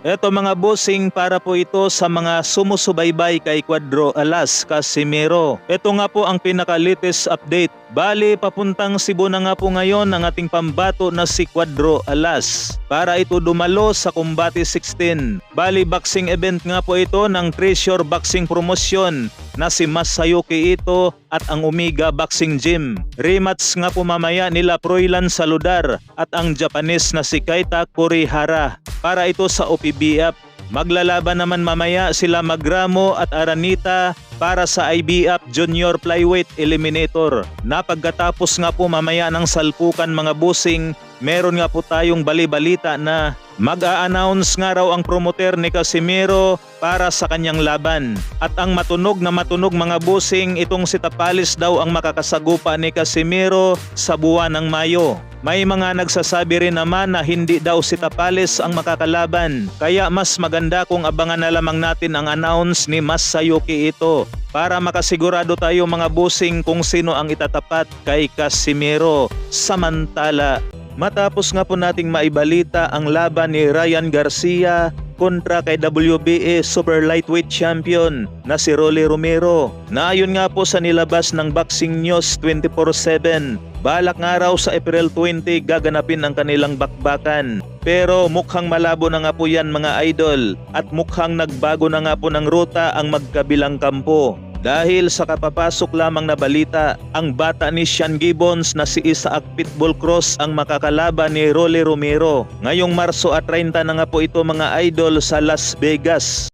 Eto mga bossing, para po ito sa mga sumusubaybay kay Cuadro Alas Casimero. Ito nga po ang pinaka-latest update. Bali, papuntang Cebu na nga po ngayon ang ating pambato na si Cuadro Alas para ito dumalo sa Combate 16. Bali, boxing event nga po ito ng Treasure Boxing Promotion na si Masayuki Ito at ang Omega Boxing Gym. Rematch nga po mamaya nila Froilan Saludar at ang Japanese na si Keita Kurihara para ito sa OPBF. Maglalaban naman mamaya sila Magramo at Aranita para sa IBF Junior Flyweight Eliminator. Napagkatapos nga po mamaya ng salpukan mga bossing, meron nga po tayong bali-balita na mag-a-announce nga raw ang promoter ni Casimero para sa kanyang laban. At ang matunog na matunog mga bossing, itong si Tapalis daw ang makakasagupa ni Casimero sa buwan ng Mayo. May mga nagsasabi rin naman na hindi daw si Tapalis ang makakalaban. Kaya mas maganda kung abangan na lamang natin ang announce ni Masayuki Ito para makasigurado tayo mga bossing kung sino ang itatapat kay Casimero. Samantala, matapos nga po nating maibalita ang laban ni Ryan Garcia kontra kay WBA Super Lightweight Champion na si Rolly Romero. Naayon nga po sa nilabas ng Boxing News 24/7. Balak nga raw sa April 20 gaganapin ang kanilang bakbakan. Pero mukhang malabo na nga po yan mga idol at mukhang nagbago na nga po ng ruta ang magkabilang kampo. Dahil sa kapapasok lamang na balita, ang bata ni Sean Gibbons na si Isaac Pitbull Cross ang makakalaban ni Rolly Romero. Ngayong Marso at 30 na nga po ito mga idol sa Las Vegas.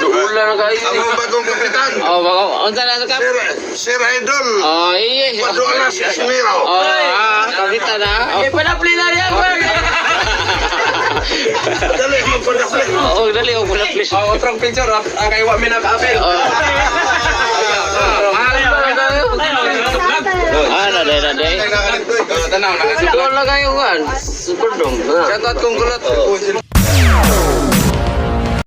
Ulan na kayo. Ang bagong kapitan. Unsa na ka? Sir Idol. Iya. Cuadro Alas Casimero. Kakita na. Panapli na yan, Dali, magpadapli. Dali, magpadapli. Otrong picture, ang kay Wami na kaapil. Naday. Tanaw na. Doon na kayo kan. Super dong. Shoutout kong kulot.